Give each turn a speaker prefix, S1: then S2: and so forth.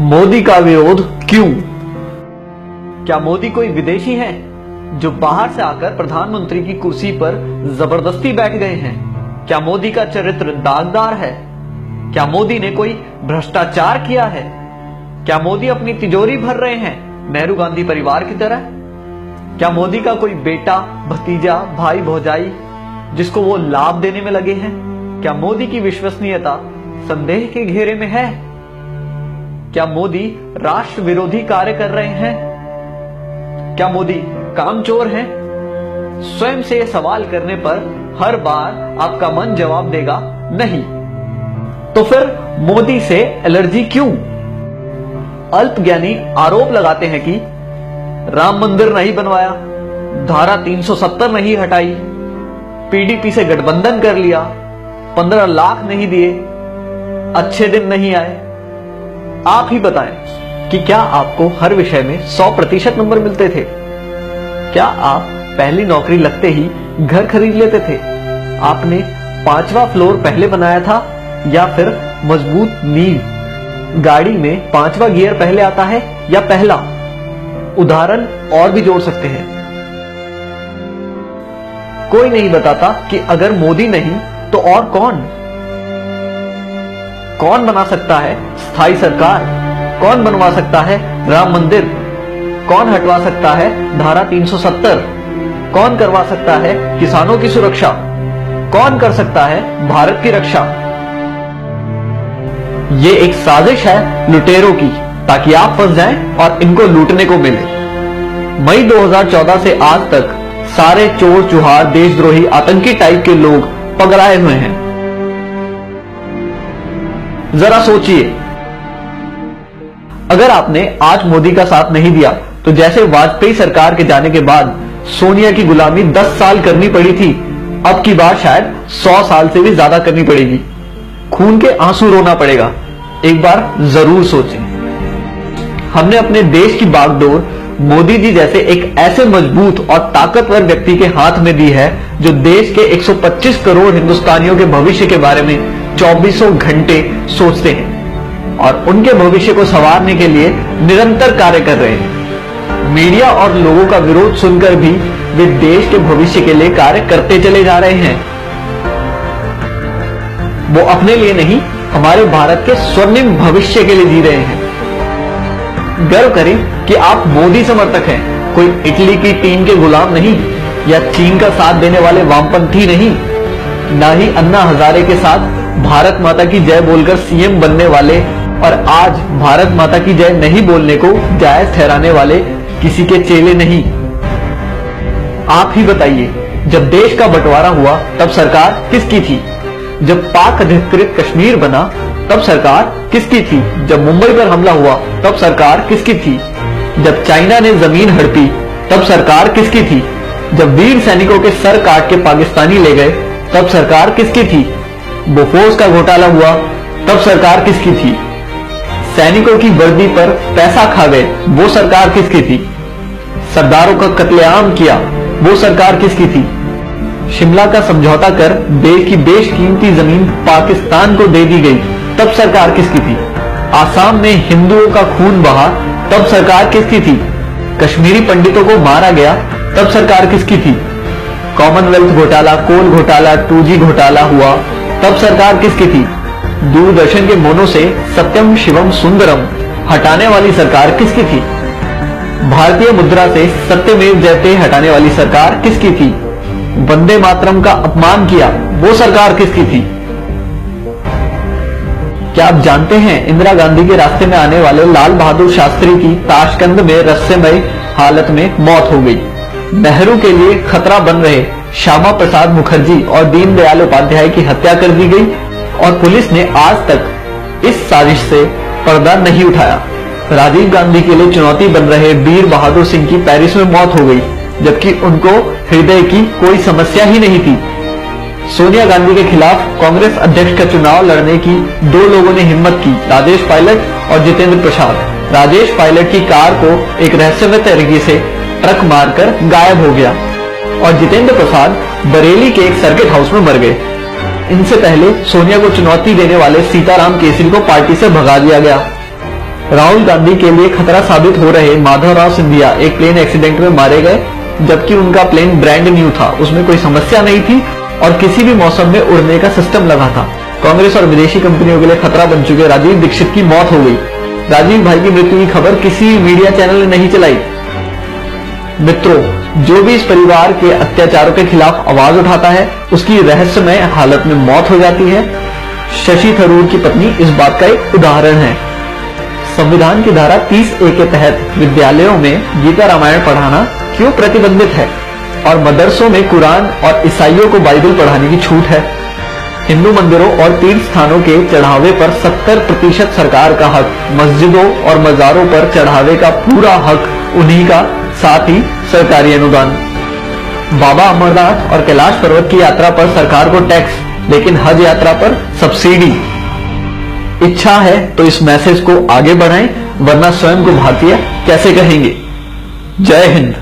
S1: मोदी का विरोध क्यों? क्या मोदी कोई विदेशी है जो बाहर से आकर प्रधानमंत्री की कुर्सी पर जबरदस्ती बैठ गए हैं? क्या मोदी का चरित्र दागदार है? क्या मोदी ने कोई भ्रष्टाचार किया है? क्या मोदी अपनी तिजोरी भर रहे हैं नेहरू गांधी परिवार की तरह? क्या मोदी का कोई बेटा, भतीजा, भाई, भौजाई जिसको वो लाभ देने में लगे हैं? क्या मोदी की विश्वसनीयता संदेह के घेरे में है? क्या मोदी राष्ट्र विरोधी कार्य कर रहे हैं? क्या मोदी कामचोर हैं? स्वयं से यह सवाल करने पर हर बार आपका मन जवाब देगा नहीं। तो फिर मोदी से एलर्जी क्यों? अल्पज्ञानी आरोप लगाते हैं कि राम मंदिर नहीं बनवाया, धारा 370 नहीं हटाई, पीडीपी से गठबंधन कर लिया, 15 लाख नहीं दिए, अच्छे दिन नहीं आए। आप ही बताएं कि क्या आपको हर विषय में 100% नंबर मिलते थे? क्या आप पहली नौकरी लगते ही घर खरीद लेते थे? आपने 5वां फ्लोर पहले बनाया था या फिर मजबूत नींव? गाड़ी में 5वां गियर पहले आता है या पहला? उदाहरण और भी जोड़ सकते हैं। कोई नहीं बताता कि अगर मोदी नहीं तो और कौन? कौन बना सकता है स्थायी सरकार? कौन बनवा सकता है राम मंदिर? कौन हटवा सकता है धारा 370? कौन करवा सकता है किसानों की सुरक्षा? कौन कर सकता है भारत की रक्षा? ये एक साजिश है लुटेरों की, ताकि आप फंस जाएं और इनको लूटने को मिले। मई 2014 से आज तक सारे चोर चुहार, देशद्रोही, आतंकी टाइप के लोग पगलाए हुए हैं। जरा सोचिए, अगर आपने आज मोदी का साथ नहीं दिया तो जैसे वाजपेयी सरकार के जाने के बाद सोनिया की गुलामी 10 साल करनी पड़ी थी, अब की बार शायद 100 साल से भी ज्यादा करनी पड़ेगी। खून के आंसू रोना पड़ेगा। एक बार जरूर सोचें। हमने अपने देश की बागडोर मोदी जी जैसे एक ऐसे मजबूत और ताकतवर व्यक्ति के हाथ में दी है जो देश के 125 करोड़ हिंदुस्तानियों के भविष्य के बारे में 24 घंटे सोचते हैं और उनके भविष्य को संवारने के लिए निरंतर कार्य कर रहे हैं। मीडिया और लोगों का विरोध सुनकर भी वे देश के भविष्य के लिए कार्य करते चले जा रहे हैं। वो अपने लिए नहीं, हमारे भारत के स्वर्णिम भविष्य के लिए जी रहे हैं। गर्व करें कि आप मोदी समर्थक हैं, कोई इटली की टीम के गुलाम नहीं या चीन का साथ देने वाले वामपंथी नहीं, ना ही अन्ना हजारे के साथ भारत माता की जय बोलकर सीएम बनने वाले और आज भारत माता की जय नहीं बोलने को जायज ठहराने वाले किसी के चेले नहीं। आप ही बताइए, जब देश का बंटवारा हुआ तब सरकार किसकी थी? जब पाक अधिकृत कश्मीर बना तब सरकार किसकी थी? जब मुंबई पर हमला हुआ तब सरकार किसकी थी? जब चाइना ने जमीन हड़पी तब सरकार किसकी थी? जब वीर सैनिकों के सर काट के पाकिस्तानी ले गए तब सरकार किसकी थी? बोफोर्स का घोटाला हुआ तब सरकार किसकी थी? सैनिकों की वर्दी पर पैसा खा गए, वो सरकार किसकी थी? सरदारों का कत्लेआम किया, वो सरकार किसकी थी? शिमला का समझौता कर देश की बेशकीमती जमीन पाकिस्तान को दे दी गई, तब सरकार किसकी थी? आसाम में हिंदुओं का खून बहा, तब सरकार किसकी थी? कश्मीरी पंडितों को मारा गया, तब सरकार किसकी थी? कॉमनवेल्थ घोटाला, कोल घोटाला, 2G घोटाला हुआ, तब सरकार किसकी थी? दूरदर्शन के मोनो से सत्यम शिवम सुंदरम हटाने वाली सरकार किसकी थी? भारतीय मुद्रा से सत्यमेव जयते हटाने वाली सरकार किसकी थी? वंदे मातरम का अपमान किया, वो सरकार किसकी थी? क्या आप जानते हैं इंदिरा गांधी के रास्ते में आने वाले लाल बहादुर शास्त्री की ताशकंद में रहस्यमय हालत में मौत हो गई। नेहरू के लिए खतरा बन रहे श्यामा प्रसाद मुखर्जी और दीनदयाल उपाध्याय की हत्या कर दी गई और पुलिस ने आज तक इस साजिश से पर्दा नहीं उठाया। राजीव गांधी के लिए चुनौती बन रहे वीर बहादुर सिंह की पेरिस में मौत हो गई, जबकि उनको हृदय की कोई समस्या ही नहीं थी। सोनिया गांधी के खिलाफ कांग्रेस अध्यक्ष का चुनाव लड़ने की 2 लोगों ने हिम्मत की, राजेश पायलट और जितेंद्र प्रसाद। राजेश पायलट की कार को एक रहस्यमय तरीके से ट्रक मारकर गायब हो गया और जितेंद्र प्रसाद बरेली के एक सर्किट हाउस में मर गए। इनसे पहले सोनिया को चुनौती देने वाले सीताराम केसरी को पार्टी से भगा दिया गया। राहुल गांधी के लिए खतरा साबित हो रहे माधवराव सिंधिया एक प्लेन एक्सीडेंट में मारे गए, जबकि उनका प्लेन ब्रांड न्यू था, उसमें कोई समस्या नहीं थी और किसी भी मौसम में उड़ने का सिस्टम लगा था। कांग्रेस और विदेशी कंपनियों के लिए खतरा बन चुके राजीव दीक्षित की मौत हो गई। राजीव भाई की मृत्यु की खबर किसी मीडिया चैनल ने नहीं चलाई। मित्रों, जो भी इस परिवार के अत्याचारों के खिलाफ आवाज उठाता है, उसकी रहस्यमय हालत में मौत हो जाती है। शशि थरूर की पत्नी इस बात का एक उदाहरण है। संविधान की धारा 30A के तहत विद्यालयों में गीता रामायण पढ़ाना क्यों प्रतिबंधित है और मदरसों में कुरान और ईसाइयों को बाइबल पढ़ाने की छूट है? हिंदू मंदिरों और तीर्थ स्थानों के चढ़ावे पर 70% सरकार का हक, मस्जिदों और मजारों पर चढ़ावे का पूरा हक उन्हीं का, साथ ही सरकारी अनुदान। बाबा अमरनाथ और कैलाश पर्वत की यात्रा पर सरकार को टैक्स, लेकिन हज यात्रा पर सब्सिडी। इच्छा है तो इस मैसेज को आगे बढ़ाएं, वरना स्वयं को भारतीय कैसे कहेंगे। जय हिंद।